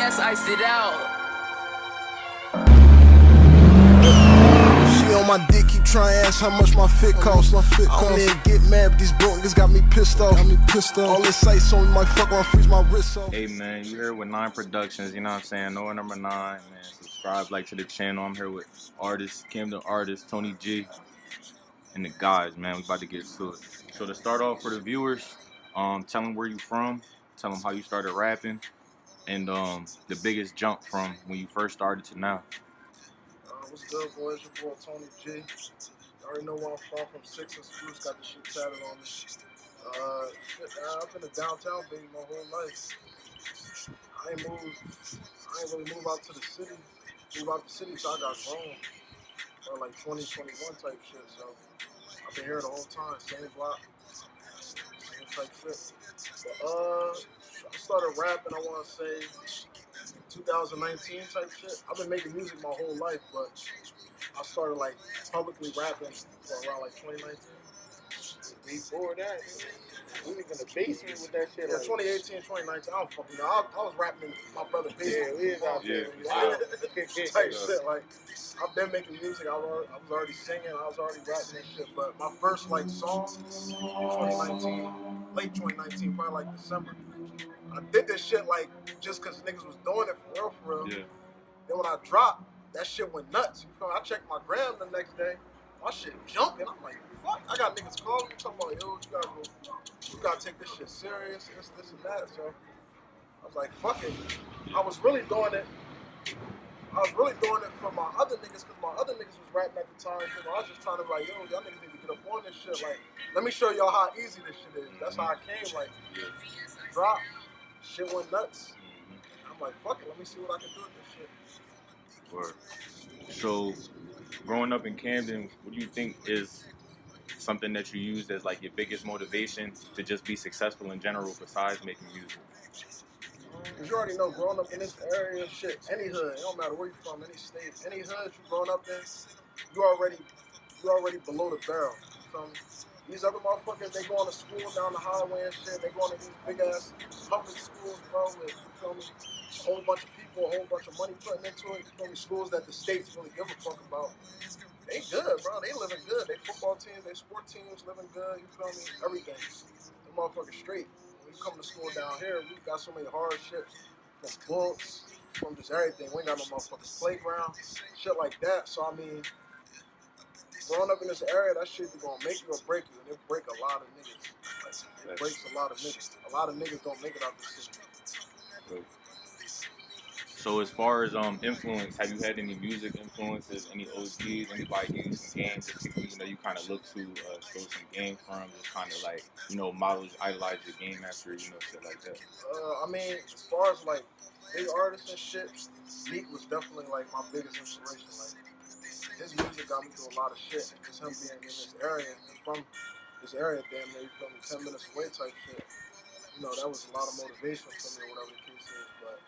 VVS iced it out. She on my dick, keep trying to ask how much my fit costs. I don't even get mad, but these broke niggas got me pissed off. All this ice on me might fuck around, freeze my wrist off. Hey man, you here with 9 Productions, you know what I'm saying? Noah number 9, man. Subscribe, like to the channel. I'm here with artist, Camden artist, Toney G, and the guys, man. We about to get to it. So to start off for the viewers, tell them where you from, tell them how you started rapping, and the biggest jump from when you first started to now. What's good, boys? Your boy Toney G. You already know where I'm from 6 and Spruce, got this shit tatted on me. I've been a downtown baby my whole life. I ain't really move out to the city. Move out the city till I got grown. Or like 2021 type shit. So I've been here the whole time, same block, same type shit. But I started rapping, I wanna say 2019 type shit. I've been making music my whole life, but I started like publicly rapping for around like 2019. Before that, we was in the basement with that shit. Yeah, 2018, 2019. I don't fucking know. I was rapping in my brother's basement. Yeah, we was out there. Type shit. Like, I've been making music. I was already singing. I was already rapping and shit. But my first like song, 2019, late 2019, probably like December. I did this shit like just cause niggas was doing it for real. Yeah. Then when I dropped, that shit went nuts. You feel me? I checked my gram the next day. My shit jumping. I'm like, fuck. I got niggas calling me talking about, yo, you gotta take this shit serious, this and that. So I was like, fuck it. I was really doing it for my other niggas, because my other niggas was rapping at the time. You know, I was just trying to like, yo, y'all niggas need to get up on this shit. Like, let me show y'all how easy this shit is. That's how I came. Like, drop, shit went nuts. I'm like, fuck it. Let me see what I can do with this shit. Word. So, growing up in Camden, what do you think is something that you used as like your biggest motivation to just be successful in general besides making music? Cause you already know, growing up in this area, shit, any hood, it don't matter where you from, any state, any hood you growing up in, you already below the barrel. You feel me? These other motherfuckers, they going to school down the highway and shit. They going to these big ass public schools, bro. With, you feel me? A whole bunch of people, a whole bunch of money putting into it. You feel me? Schools that the states really give a fuck about. They good, bro. They living good. They football teams, they sport teams living good. You feel me? Everything. The motherfuckers straight. When you come to school down here, we got so many hardships from books, from just everything. We ain't got no motherfucking playground, shit like that. So I mean, growing up in this area, that shit is gonna make you or break you, and it break a lot of niggas. Like, it breaks a lot of niggas. A lot of niggas don't make it out this city. So as far as influence, have you had any music influences, any OGs, anybody give you some games, just people you kind of look to show some game from, just kind of like models, idolize your game master, shit like that? I mean, as far as like big artists and shit, Meek was definitely like my biggest inspiration. Like, his music got me through a lot of shit. Just him being in this area, from this area, damn near, you feel me, 10 minutes away type shit. You know, that was a lot of motivation for me, or whatever the case is. But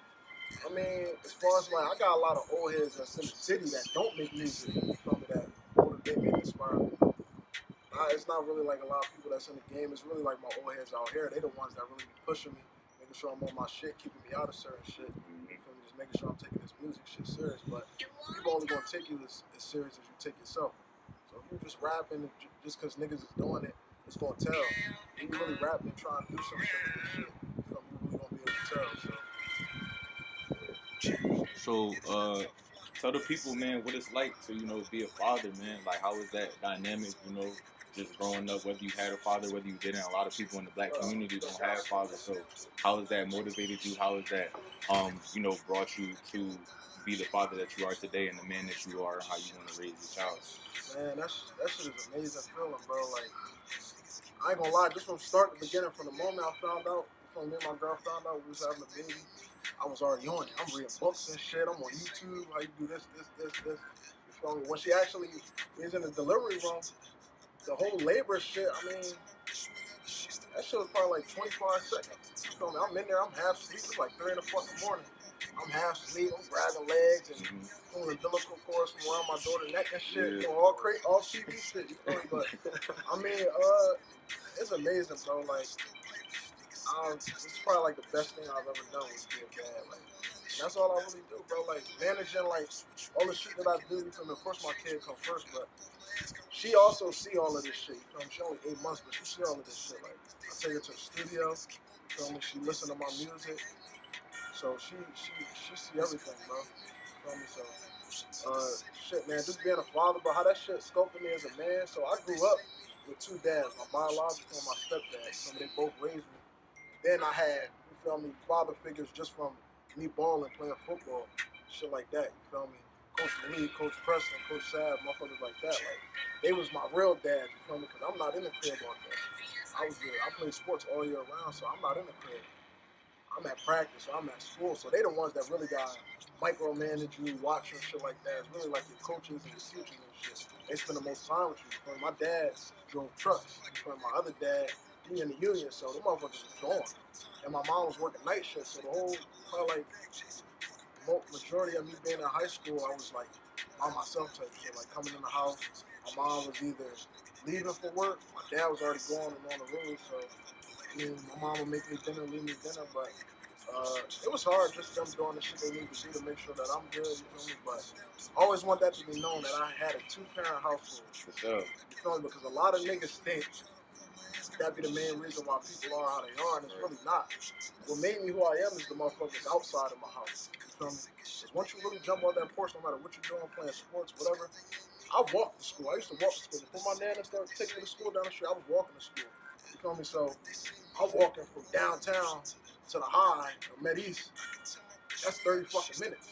I mean, as far as like, I got a lot of old heads that's in the city that don't make music, you feel me, that motivate me and inspire me. It's not really like a lot of people that's in the game. It's really like my old heads out here. They the ones that really be pushing me, making sure I'm on my shit, keeping me out of certain shit. You feel me? Just making sure I'm taking this music shit serious. But people only gonna take you as serious as you take yourself. So if you just rapping just cause niggas is doing it, it's gonna tell. If you really rapping and trying to do some shit with this shit, you feel me? You really gonna be able to tell. So tell the people, man, what it's like to be a father, man. Like, how is that dynamic, just growing up, whether you had a father, whether you didn't. A lot of people in the black community don't have fathers. So how has that motivated you? How has that brought you to be the father that you are today and the man that you are, and how you want to raise your child? Man, that shit is amazing feeling, bro. Like, I ain't gonna lie, just from start to beginning, from the moment I found out, from me and my girl found out we was having a baby, I was already on it. I'm reading books and shit. I'm on YouTube. How you do this. You feel me? When she actually is in the delivery room, the whole labor shit, I mean, that shit was probably like 25 seconds. You feel me? I'm in there, I'm half asleep. It's like 3 in the fucking morning. I'm half asleep, I'm grabbing legs and doing umbilical cords from around my daughter's neck and shit. Yeah. All TV shit, you feel me? But, I mean, it's amazing, bro. Like, it's probably like the best thing I've ever done was be a dad. Like, That's all I really do, bro. Like managing like all the shit that I do. You feel me? Of course, my kid comes first, but she also see all of this shit. You feel me? She only 8 months, but she see all of this shit. Like I take her to the studio. You feel me? She listen to my music, so she see everything, bro. You feel me? So shit, man. Just being a father, bro. How that shit sculpted me as a man. So I grew up with two dads, my biological and my stepdad. You feel me? They both raised me. Then I had, you feel me, father figures just from me balling, playing football, shit like that. You feel me? Coach Lee, Coach Preston, Coach Saab, motherfuckers like that. Like they was my real dad. You feel me? Because I'm not in the crib all day. I played sports all year round, so I'm not in the crib. I'm at practice or I'm at school. So they the ones that really got micromanage you, watch you, shit like that. It's really like your coaches and your teachers and shit. They spend the most time with you. You know, my dad drove trucks. You know, my other dad, he in the union, so the motherfuckers was gone. And my mom was working night shift, so the whole probably like majority of me being in high school, I was like by myself type shit. Like coming in the house, my mom was either leaving for work, my dad was already gone and on the road, so I mean, my mom would make me dinner, leave me dinner, but it was hard just them doing the shit they need to do to make sure that I'm good, you feel me? But I always want that to be known that I had a two-parent household. For sure. You feel me? Because a lot of niggas think that be the main reason why people are how they are, and it's really not. What made me who I am is the motherfuckers outside of my house. You feel me? Because once you really jump on that porch, no matter what you're doing, playing sports, whatever, I walked to school. I used to walk to school. Before my nana started taking me to school down the street, I was walking to school. You feel me? So I'm walking from downtown to the high or Med East. That's 30 fucking minutes.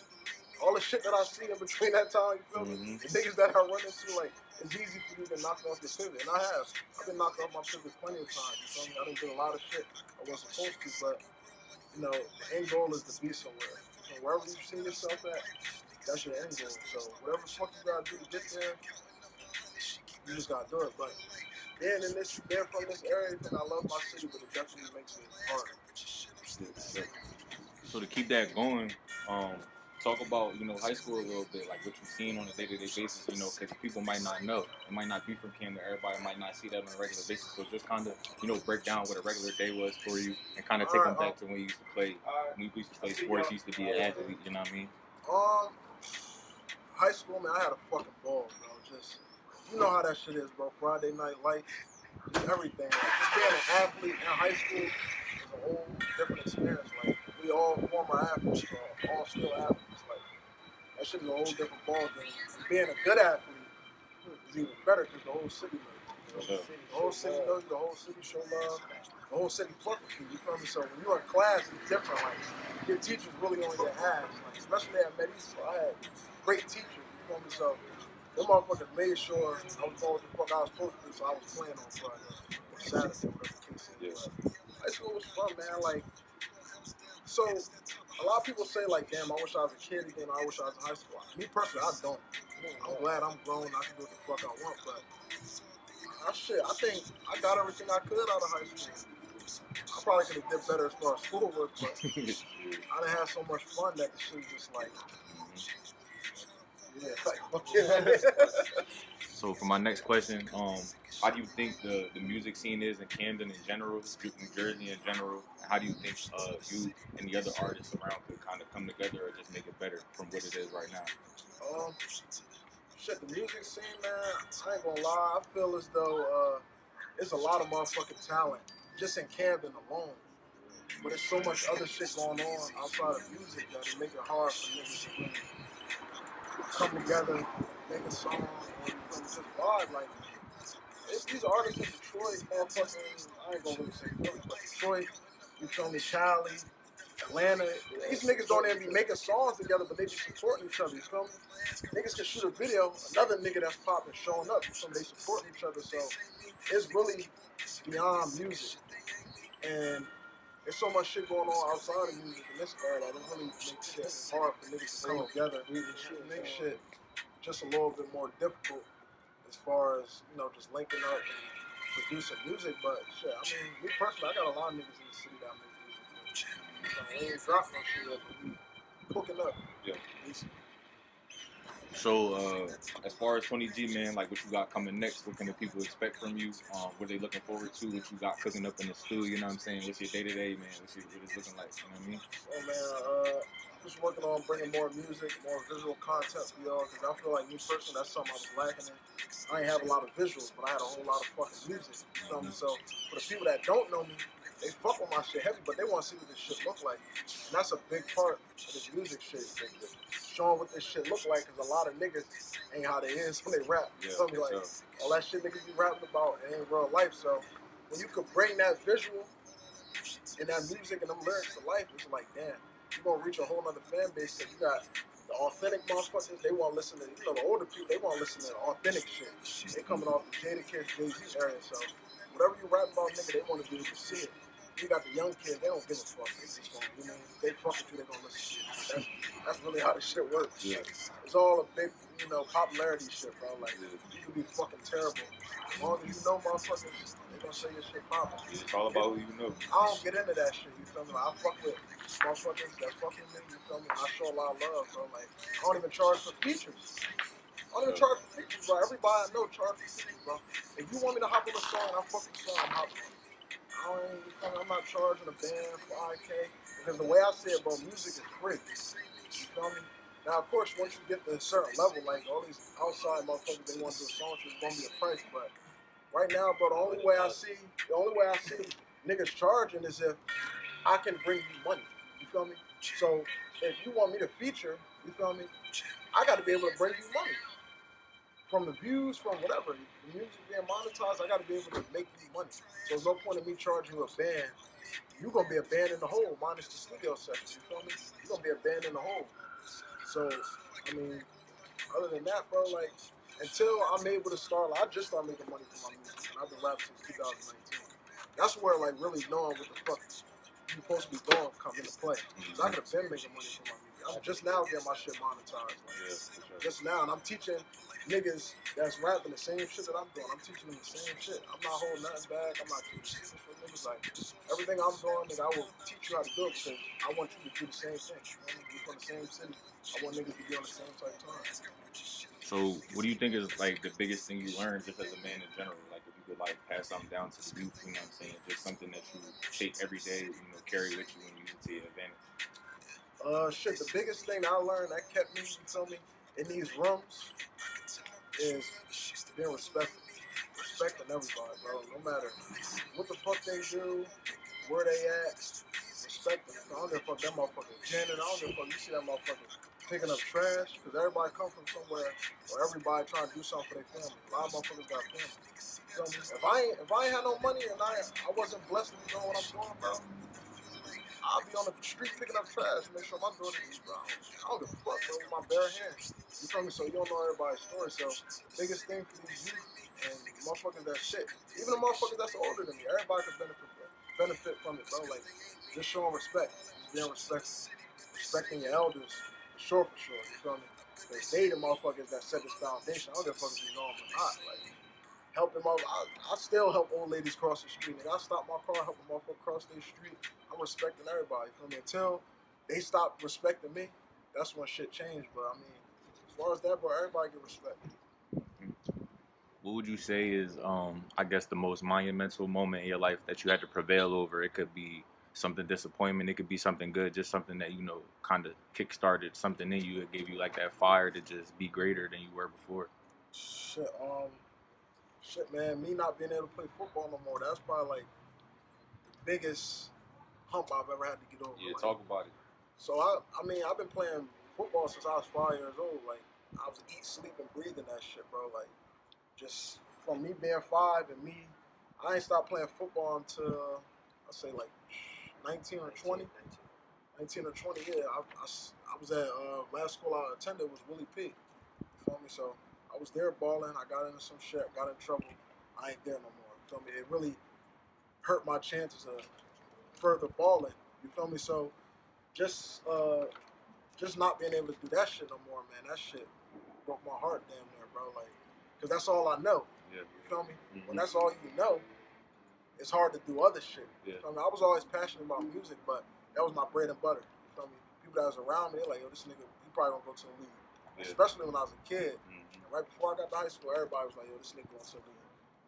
All the shit that I see in between that time, you feel me? The niggas that I run into, like, it's easy for you to knock off your pivot. And I have. I've been knocked off my pivot plenty of times. You feel me? I done did a lot of shit I wasn't supposed to, but, you know, the end goal is to be somewhere. So wherever you see yourself at, that's your end goal. So whatever the fuck you gotta do to get there, you just gotta do it. But being from this area, and I love my city, but it definitely makes it harder. So to keep that going, talk about high school a little bit, like what you've seen on a day-to-day basis. Because people might not know, it might not be from Camden. Everybody might not see that on a regular basis. So just kind of break down what a regular day was for you, and kind of take them back to when you used to play. When you used to play sports, you used to be an athlete. You know what I mean? High school, man, I had a fucking ball, bro. Just you know how that shit is, bro. Friday night lights, just everything. Like, just being an athlete in high school is a whole different experience. Like we all former athletes, or all still athletes. Like that shit is a whole different ball game. And being a good athlete is even better because the whole city knows you. The whole city knows you. The whole city show love. The whole city fuck with you. You feel me? So when you're in class, it's different. Like your teachers really on your ass. Like especially at Med East, I had great teachers. You feel me? So them motherfuckers made sure I was doing what the fuck I was supposed to do. So I was playing on Friday or Saturday, whatever the case is. But high school was fun, man. Like so. A lot of people say like, damn, I wish I was a kid again. I wish I was in high school. Me personally, I don't. I'm glad I'm grown. I can do what the fuck I want, but I think I got everything I could out of high school. I probably could have did better as far as schoolwork, but I done had so much fun that the shit was just like, yeah, like fuck yeah. So for my next question, how do you think the music scene is in Camden in general, New Jersey in general? How do you think you and the other artists around could kind of come together or just make it better from what it is right now? Shit, the music scene, man, I ain't gonna lie. I feel as though there's a lot of motherfucking talent just in Camden alone. But there's so much other shit going on outside of music that it make it hard for niggas to really come together, make a song, and just vibe. Like, these artists in Detroit, motherfucking, I ain't gonna really say Philly, but Detroit, you feel me, Cali, Atlanta, these niggas don't even be making songs together, but they be supporting each other, you feel me? Niggas can shoot a video, another nigga that's popping showing up, you feel me? They supporting each other, so it's really beyond music. And there's so much shit going on outside of music in this era that it really makes shit hard for niggas to come together and make shit just a little bit more difficult as far as, just linking up and producing music. But shit, I mean, me personally, I got a lot of niggas in the city that make music. We ain't dropped no shit yet, but we cooking up. Yeah. Basically. So, as far as Tony G, man, like what you got coming next, what can the people expect from you? What they looking forward to? What you got cooking up in the studio? You know what I'm saying? What's your day to day, man? What it's looking like? You know what I mean? Oh man, just working on bringing more music, more visual content for y'all. Because I feel like me personally, that's something I was lacking in. I ain't have a lot of visuals, but I had a whole lot of fucking music. You feel me? So for the people that don't know me, they fuck with my shit heavy, but they want to see what this shit look like. And that's a big part of this music shit. Showing what this shit look like, because a lot of niggas ain't how they is when they rap. You feel me? Like all that shit niggas be rapping about, it ain't real life. So when you could bring that visual and that music and them lyrics to life, it's like, damn, you're gonna reach a whole nother fan base. Because you got the authentic motherfuckers, they want to listen to, the older people, they want to listen to authentic shit. They coming off the Jada Kiss, Jay-Z area, so whatever you rap about, nigga, they want to be able to see it. You got the young kids, they don't give a fuck. They just gonna, they fuck with you, they gonna listen to you. That's really how this shit works. Yeah. It's all a big, popularity shit, bro. Like, you could be fucking terrible. As long as you know motherfuckers, they gonna say your shit poppin'. Yeah, it's all about who you know. I don't get into that shit, you feel me? Like, I fuck with motherfuckers that fucking me, you feel me? And I show a lot of love, bro. Like, I don't even charge for features. I don't even charge for features, bro. Everybody I know charge for features, bro. If you want me to hop on a song and I fuck with the song, I'm hopping on it. I'm not charging a band for IK, because the way I see it, bro, music is free. You feel me? Now, of course, once you get to a certain level, like all these outside motherfuckers, they want to do a song, it's gonna be a price. But right now, bro, the only way I see niggas charging is if I can bring you money. You feel me? So if you want me to feature, you feel me? I got to be able to bring you money from the views, from whatever. The music being monetized, I got to be able to make you money. So there's no point in me charging you a band. You're going to be a band in the hole, minus the studio session. You feel me? You're going to be a band in the hole. So, I mean, other than that, bro, like, until I'm able to start, I just started making money from my music. And I've been rapping since 2019. That's where, like, really knowing what the fuck you're supposed to be doing come into play. Because I could have been making money from my music. I'm just now getting my shit monetized. Like, just now. And I'm teaching niggas that's rapping the same shit that I'm doing. I'm teaching them the same shit. I'm not holding nothing back. I'm not keeping secrets from niggas. Like, everything I'm doing, nigga, I will teach you how to do it because I want you to do the same thing. We're from the same city. I want niggas to be on the same type of time. So, what do you think is like the biggest thing you learned just as a man in general? Like, if you could like pass something down to the youth, you know what I'm saying? Just something that you take every day, carry with you and use it to your advantage. Shit, the biggest thing that I learned that kept me, you feel me, in these rooms is being respectful. Respecting everybody, bro. No matter what the fuck they do, where they at, respect them. I don't give a fuck that motherfucker Janet. I don't give a fuck you see that motherfucker picking up trash, because everybody come from somewhere or everybody trying to do something for their family. A lot of motherfuckers got family. So if I ain't had no money and I wasn't blessed to be doing what I'm doing, bro, I'll be on the street picking up trash to make sure my daughter eats, bro. I don't give a fuck, bro, with my bare hands. You feel me? So you don't know everybody's story. So the biggest thing for these youth and motherfuckers that shit, even the motherfuckers that's older than me, everybody can benefit from it, bro. Like, just showing respect, just being respectful, respecting your elders, for sure. You feel me? Because they the motherfuckers that set this foundation. I don't give a fuck if you know them or not. Like, help them out. I still help old ladies cross the street. Nigga, I stop my car, help a motherfucker cross their street. I'm respecting everybody. You feel me? Until they stop respecting me, that's when shit changed. But I mean, as far as that, bro, everybody get respect. What would you say is, I guess, the most monumental moment in your life that you had to prevail over? It could be something disappointment. It could be something good, just something that, kind of kick-started something in you that gave you like that fire to just be greater than you were before. Shit, man, me not being able to play football no more, that's probably like the biggest hump I've ever had to get over. Yeah, like, talk about it. So I mean, I've been playing football since I was 5 years old. Like, I was eat, sleep, and breathing that shit, bro. Like, just from me being 5 and me, I ain't stopped playing football until I say like 19 or 20. 19 or 20, yeah. I was at last school I attended was Willie P. You feel me? So I was there balling. I got into some shit, got in trouble. I ain't there no more. You feel me? It really hurt my chances of further balling. You feel me? So just not being able to do that shit no more, man. That shit broke my heart damn near, bro. Like, cause that's all I know. Yeah. You feel me? Mm-hmm. When that's all you know, it's hard to do other shit. Yeah. You feel me? I was always passionate about music, but that was my bread and butter. You feel me? People that was around me, they're like, yo, this nigga, he probably gonna go to the league. especially when I was a kid. And right before I got to high school, everybody was like, yo, this nigga going to leave.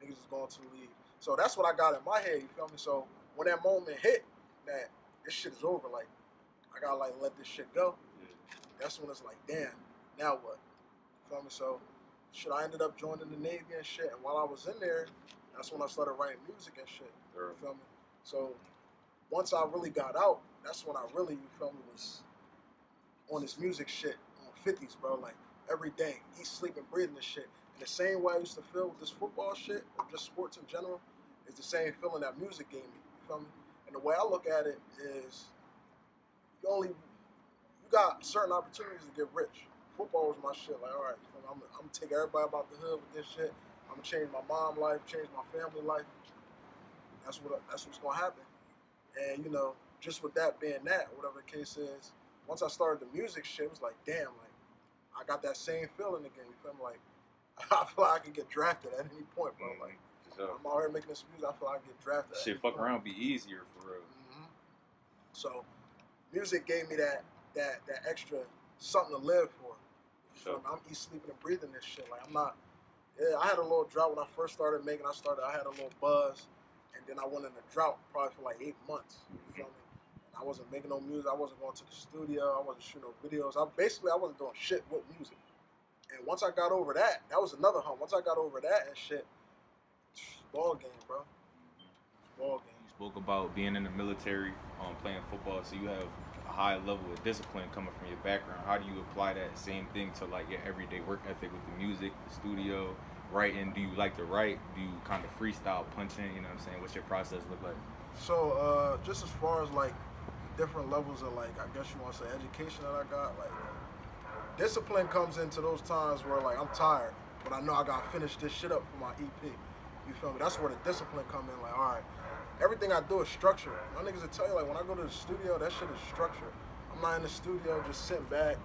Niggas is going to leave. So that's what I got in my head, you feel me? So when that moment hit, that this shit is over, like, I gotta like let this shit go. That's when it's like, damn, now what? You feel me? So shit, I ended up joining the Navy and shit. And while I was in there, that's when I started writing music and shit. You feel me? So once I really got out, that's when I really, you feel me, was on this music shit on 50s, bro. Like every day, eat, sleep, and breathing this shit. And the same way I used to feel with this football shit, or just sports in general, is the same feeling that music gave me. You feel me? And the way I look at it is, you got certain opportunities to get rich. Football was my shit. Like, all right, I'm gonna take everybody about the hood with this shit. I'm gonna change my mom's life, change my family life. That's what's gonna happen. And you know, just with that being that, whatever the case is, once I started the music shit, it was like, damn, like I got that same feeling again. You feel me? Like I feel like I could get drafted at any point, bro. Like I'm out here making this music. I feel like I could get drafted. Shit, fuck around, be easier for real. So, music gave me that extra something to live for. So I'm eat, sleeping, and breathing this shit. Like I'm not. Yeah, I had a little drought when I first started making. I had a little buzz, and then I went in a drought probably for like 8 months. You feel me? And I wasn't making no music. I wasn't going to the studio. I wasn't shooting no videos. I wasn't doing shit with music. And once I got over that, that was another hump. Once I got over that and shit, ball game, bro. Ball game. You spoke about being in the military, playing football, so you have a high level of discipline coming from your background. How do you apply that same thing to like your everyday work ethic with the music, the studio, writing? Do you like to write? Do you kind of freestyle punching? You know what I'm saying? What's your process look like? So just as far as like different levels of like, I guess you want to say education that I got, like discipline comes into those times where like I'm tired, but I know I gotta finish this shit up for my EP. You feel me? That's where the discipline come in. Like, all right, everything I do is structured. My niggas will tell you, like, when I go to the studio, that shit is structured. I'm not in the studio just sitting back,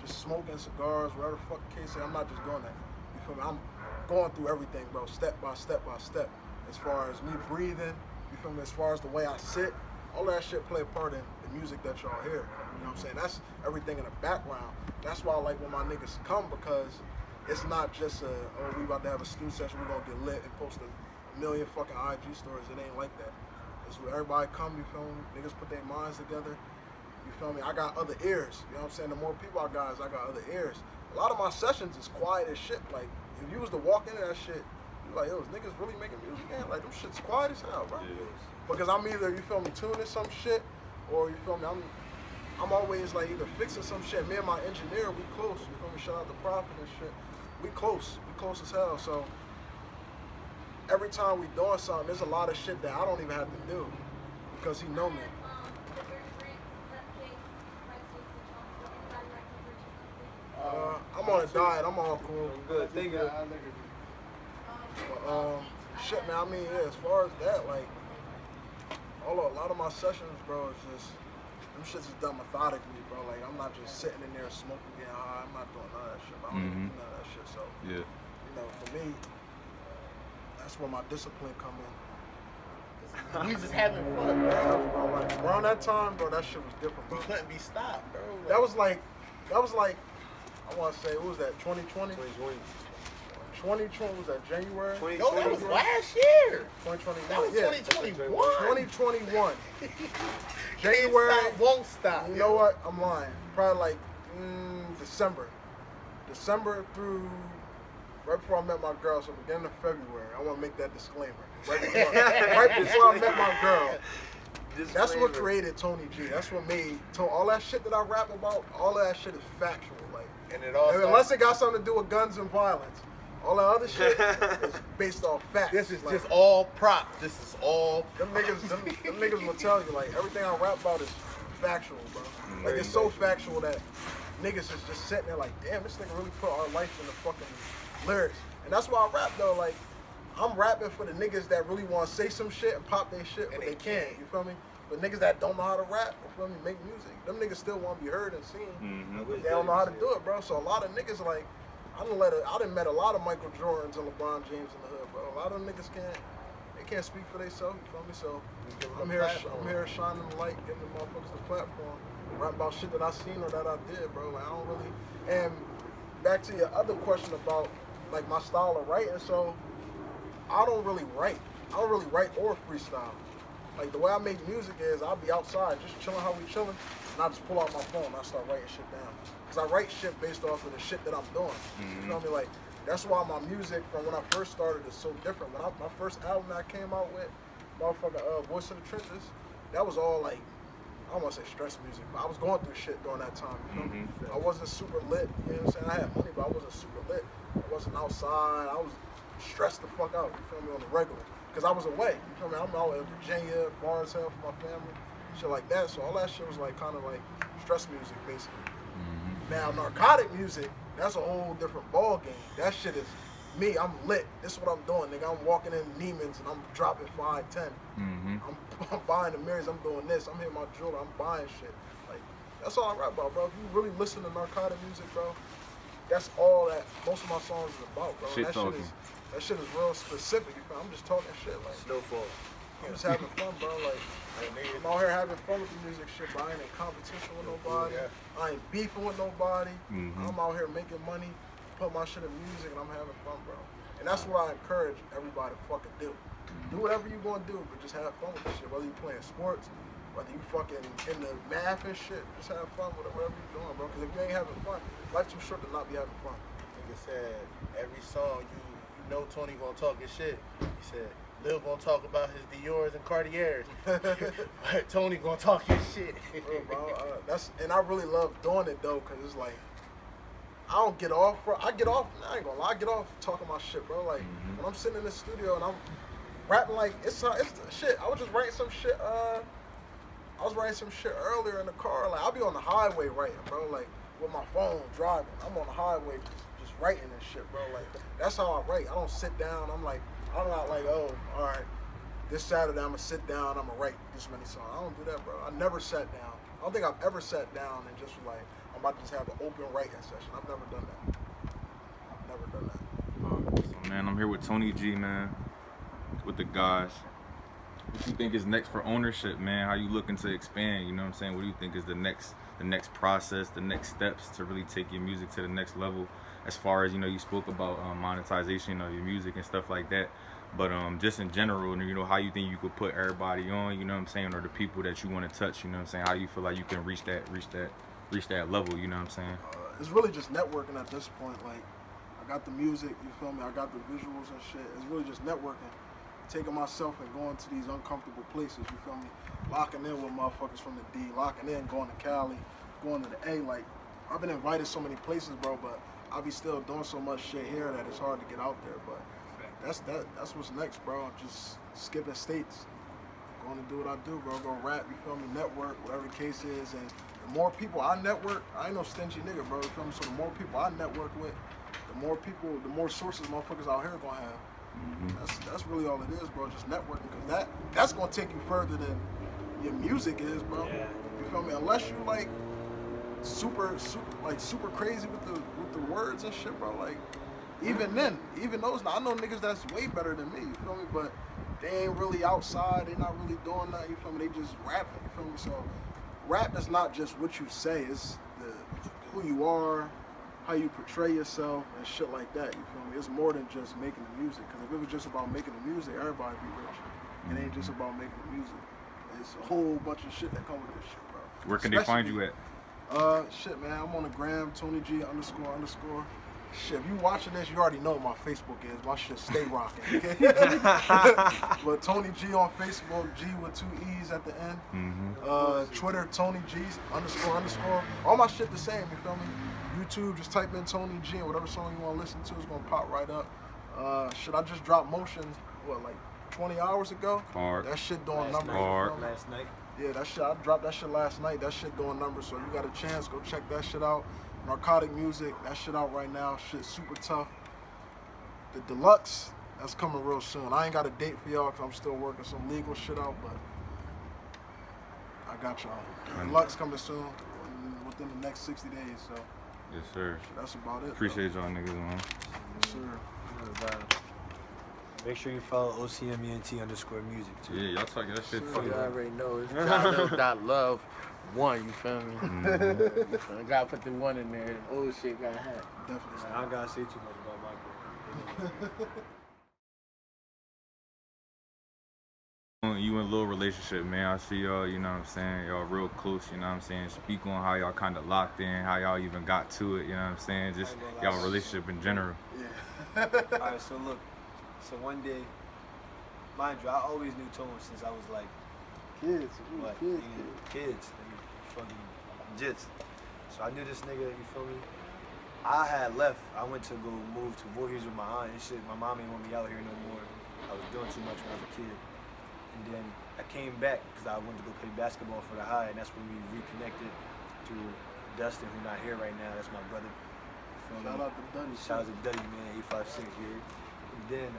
just smoking cigars, whatever the fuck the case is. I'm not just doing that. You feel me? I'm going through everything, bro, step by step by step. As far as me breathing, you feel me? As far as the way I sit, all that shit play a part in the music that y'all hear. You know what I'm saying? That's everything in the background. That's why I like when my niggas come, because it's not just we about to have a studio session, we're gonna get lit and post a million fucking IG stories. It ain't like that. It's where everybody come, you feel me? Niggas put their minds together. You feel me? I got other ears. You know what I'm saying? The more people I got, I got other ears. A lot of my sessions is quiet as shit. Like, if you was to walk into that shit, you're like, yo, is niggas really making music, man? Like, them shit's quiet as hell, bro. Yes. Because I'm either, you feel me, tuning some shit, or you feel me, I'm always like either fixing some shit. Me and my engineer, we close. You feel me? Shout out to Prophet and shit. We close as hell. So every time we doing something, there's a lot of shit that I don't even have to do because he know me. I'm on a diet. I'm all cool. Good. Thank you. But, shit, man. I mean, yeah. As far as that, like, a lot of my sessions, bro, is just them shits is done methodically, bro. Like, I'm not just sitting in there smoking, getting high. I'm not doing none of that shit. I don't even do none of that shit. So, yeah, you know, for me, that's where my discipline come in. We just having fun, Bro, like, around that time, bro, that shit was different, bro. We couldn't be stopped, bro. Like, That was like, I want to say, what was that, 2020? 2020, was that January? no, that was last year. 2021. That was 2021. 2021. January January. won't stop. You know what? I'm lying. Probably like December. December through right before I met my girl, so beginning of February. I want to make that disclaimer. Right before I met my girl. That's what created Toney G. That's what made all that shit that I rap about. All of that shit is factual, like. And it all unless it got something to do with guns and violence, all that other shit is based off facts. This is like, just all props. This is all. Them niggas will tell you, like, everything I rap about is factual, bro. Like, it's so factual that niggas is just sitting there like, damn, this nigga really put our life in the fucking lyrics. And that's why I rap, though. Like, I'm rapping for the niggas that really want to say some shit and pop their shit, but they can't. You feel me? But niggas that don't know how to rap, you feel me, make music, them niggas still want to be heard and seen. But they don't know how to do it, bro. So a lot of niggas, like, I done met a lot of Michael Jordans and LeBron James in the hood, bro. A lot of them niggas can't speak for themselves, you feel me? So I'm here shining the light, giving the motherfuckers the platform, rap about shit that I seen or that I did, bro. Like, I don't really, and back to your other question about like my style of writing. So I don't really write. I don't really write or freestyle. Like the way I make music is I'll be outside just chilling how we chilling, and I just pull out my phone and I start writing shit down. Cause I write shit based off of the shit that I'm doing. You know what I mean? Like that's why my music from when I first started is so different. When my first album that I came out with, motherfucker, Voice of the Trenches, that was all like, I don't want to say stress music, but I was going through shit during that time. You know? I wasn't super lit. You know what I'm saying? I had money, but I wasn't super lit. I wasn't outside. I was stressed the fuck out. You feel me? On the regular. Because I was away, you feel me? I'm out in Virginia, far as hell from my family, shit like that. So all that shit was like kind of like stress music, basically. Now, narcotic music, that's a whole different ball game. That shit is me, I'm lit. This is what I'm doing, nigga. I'm walking in Neiman's and I'm dropping 5, 10. I'm buying the mirrors, I'm doing this. I'm hitting my jewelry, I'm buying shit. Like, that's all I rap about, bro. If you really listen to narcotic music, bro, that's all that most of my songs is about, bro. Shit talking. That shit is real specific. I'm just talking shit. Like Snowfall. I'm just having fun, bro. Like I'm out here having fun with the music shit, but I ain't in competition with nobody. I ain't beefing with nobody. I'm out here making money, put my shit in music, and I'm having fun, bro. And that's what I encourage everybody to fucking do. Do whatever you gonna do, but just have fun with this shit. Whether you playing sports, whether you fucking in the math and shit, just have fun with it, whatever you doing, bro. Because if you ain't having fun, life's too short to not be having fun. Nigga said every song you know Toney gonna talk his shit. He said Lil gonna talk about his Dior's and Cartiers, but Toney gonna talk his shit. Bro, and I really love doing it though, cause it's like I don't get off, bro. I get off. I ain't gonna lie, I get off talking my shit, bro. Like when I'm sitting in the studio and I'm rapping, like it's the shit. I was just writing some shit. I was writing some shit earlier in the car. Like I'll be on the highway writing, bro. Like with my phone driving. I'm on the highway just writing and shit, bro. Like that's how I write. I don't sit down. I'm not like, oh, all right, this Saturday I'm gonna sit down. I'm gonna write this many songs. I don't do that, bro. I never sat down. I don't think I've ever sat down and just was like, I'm about to just have an open writing session. I've never done that. I've never done that. So man, I'm here with Toney G, man, with the guys. What you think is next for ownership, man? How you looking to expand? You know what I'm saying? What do you think is the next process, the next steps to really take your music to the next level? As far as, you know, you spoke about monetization of your music and stuff like that, but just in general, you know, how you think you could put everybody on, you know what I'm saying, or the people that you want to touch, you know what I'm saying? How you feel like you can reach that level, you know what I'm saying? It's really just networking at this point. Like I got the music, you feel me? I got the visuals and shit. It's really just networking. Taking myself and going to these uncomfortable places, you feel me? Locking in with motherfuckers from the D, locking in, going to Cali, going to the A. Like, I've been invited so many places, bro, but I be still doing so much shit here that it's hard to get out there. But that's what's next, bro. Just skipping states, going to do what I do, bro. Go rap, you feel me? Network, whatever the case is. And the more people I network, I ain't no stingy nigga, bro. You feel me? So the more people I network with, the more sources motherfuckers out here gonna have. That's really all it is, bro. Just networking, because that's gonna take you further than your music is, bro. Yeah. You feel me? Unless you like super crazy with the words and shit, bro. Like even those, I know niggas that's way better than me. You feel me? But they ain't really outside. They not really doing that. You feel me? They just rapping. You feel me? So rap is not just what you say. It's who you are, how you portray yourself and shit like that, you feel me? It's more than just making the music, because if it was just about making the music, everybody would be rich. It ain't just about making the music. It's a whole bunch of shit that come with this shit, bro. Where can they find you at? Shit, man, I'm on the gram, Toney G __. Shit, if you watching this, you already know what my Facebook is. My shit stay rocking, okay? But Toney G on Facebook, G with 2 E's at the end. Twitter, Toney G __. All my shit the same, you feel me? YouTube, just type in Toney G and whatever song you want to listen to is going to pop right up. I just dropped Motions, like 20 hours ago? Hard. That shit doing numbers. Last night. Yeah, that shit, I dropped that shit last night. That shit doing numbers, so you got a chance, go check that shit out. Narcotic Music, that shit out right now. Shit super tough. The Deluxe, that's coming real soon. I ain't got a date for y'all because I'm still working some legal shit out, but I got y'all. Deluxe coming soon, within the next 60 days, so. Yes, sir. That's about it. Appreciate y'all niggas, man. Yes, sir. Make sure you follow OTM.LEEL _music too. Yeah, y'all talking that shit. You already know it's .love one, you feel me? Mm-hmm. I gotta put the one in there. The old shit got hat. Definitely. I don't gotta say too much about my girl. You in a little relationship, man. I see y'all, you know what I'm saying, y'all real close, you know what I'm saying. Speak on how y'all kind of locked in, how y'all even got to it, you know what I'm saying. Just y'all relationship in general. Yeah. Alright, so look, so one day, mind you, I always knew Tone since I was like, Kids. what, kids, nigga, fucking jits. So I knew this nigga, you feel me? I had left, I went to go move to Voorhees with my aunt and shit. My mom ain't want me out here no more. I was doing too much when I was a kid. And then I came back because I wanted to go play basketball for the high, and that's when we reconnected through Dustin, who's not here right now. That's my brother. Shout out to Duddy. Shout out to Duddy, man, 856 here. And then,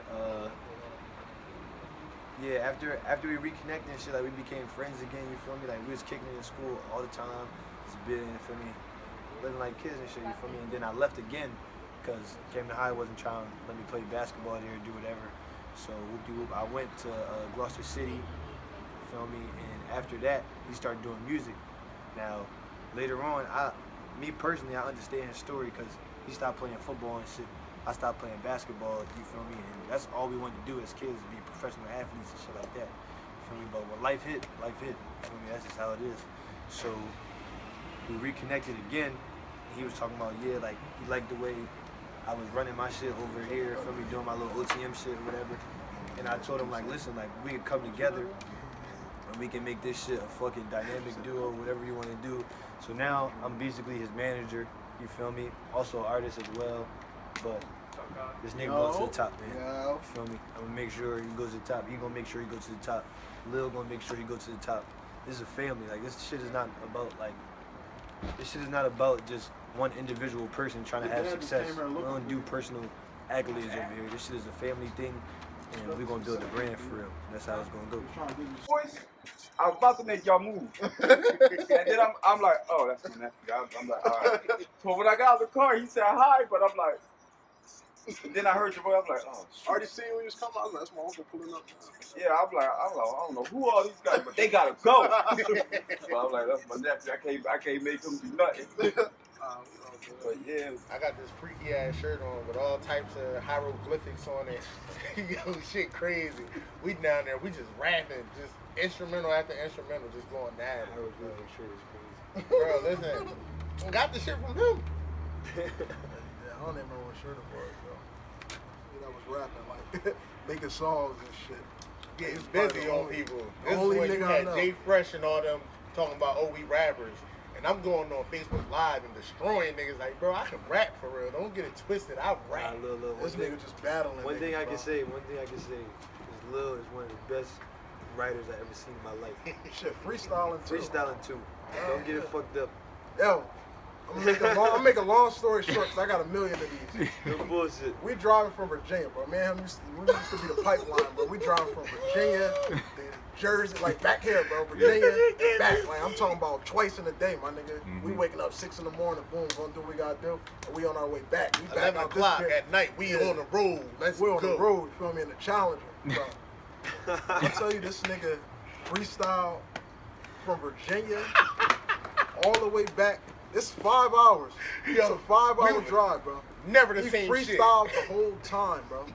yeah, after we reconnected and shit, like we became friends again, you feel me? Like we was kicking it in school all the time, just being, you feel me? Living like kids and shit, you feel me? And then I left again because Camden High wasn't trying to let me play basketball there or do whatever. So whoop-de-whoop, I went to Gloucester City, you feel me? And after that, he started doing music. Now, later on, me personally, I understand his story because he stopped playing football and shit. I stopped playing basketball, you feel me? And that's all we wanted to do as kids, be professional athletes and shit like that. You feel me? But when life hit, you feel me? That's just how it is. So we reconnected again. He was talking about, yeah, like he liked the way I was running my shit over here, feel me, doing my little OTM shit or whatever. And I told him, like, listen, like, we can come together and we can make this shit a fucking dynamic duo, whatever you want to do. So now I'm basically his manager, you feel me? Also an artist as well, but this nigga goes to the top, man. You feel me? I'm gonna make sure he goes to the top. He gonna make sure he goes to the top. Lil gonna make sure he goes to the top. This is a family. Like, this shit is not about, like, this shit is not about just one individual person trying to have success. We don't do personal accolades over here. This shit is a family thing, and we're gonna build a brand for real. That's how it's gonna go. Boys, I was about to make y'all move. And then I'm like, oh, that's my nephew. I'm like, all right. So when I got out of the car, he said hi, but I'm like, and then I heard your voice, I'm like, oh, shit. Already seen when you was coming. I was like, that's my uncle pulling up. Yeah, I'm like, I don't know who all these guys, but they gotta go. But I'm like, that's my nephew. I can't make him do nothing. But yeah, I got this freaky ass shirt on with all types of hieroglyphics on it. Yo, shit crazy. We down there, we just rapping, just instrumental after instrumental, just going down. Hieroglyphic shirt is crazy. Bro, listen, I got the shit from him. Yeah, I don't even remember what shirt it was, bro. I was rapping, like, making songs and shit. Getting busy on people. This is only when you nigga I had know. Jay Fresh and all them talking about, oh, we rappers. And I'm going on Facebook Live and destroying niggas like, bro, I can rap for real. Don't get it twisted. I rap. This nigga just battling. One thing I bro. can say is Lil is one of the best writers I ever seen in my life. Shit, freestyling too. Freestyling too. Don't get it fucked up. Yo, I'm gonna make a long story short because I got a million of these. No bullshit. We driving from Virginia, bro. Man, we used to be the pipeline, bro. We driving from Virginia to Jersey, like back here, bro. Virginia, back. Like I'm talking about twice in a day, my nigga. We waking up 6 in the morning, boom, gonna do what we gotta do, and we on our way back. We back 11 out o'clock this bitch. at night, we on the road. We're on the road, you feel me, in the Challenger, bro. I tell you, this nigga freestyle from Virginia all the way back. It's 5 hours. It's a 5-hour drive, bro. Never the He same shit. freestyled the whole time, bro.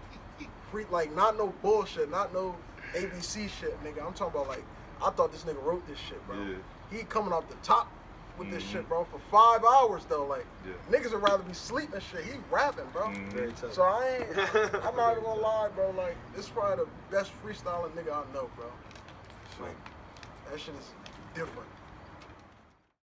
Like, not no bullshit, not no ABC shit, nigga. I'm talking about, like, I thought this nigga wrote this shit, bro. Yeah. He coming off the top with this shit, bro, for 5 hours, though. Like, niggas would rather be sleeping shit. He rapping, bro. Very tough. So I'm not even gonna lie, bro. Like, this is probably the best freestyling nigga I know, bro. Like, that shit is different.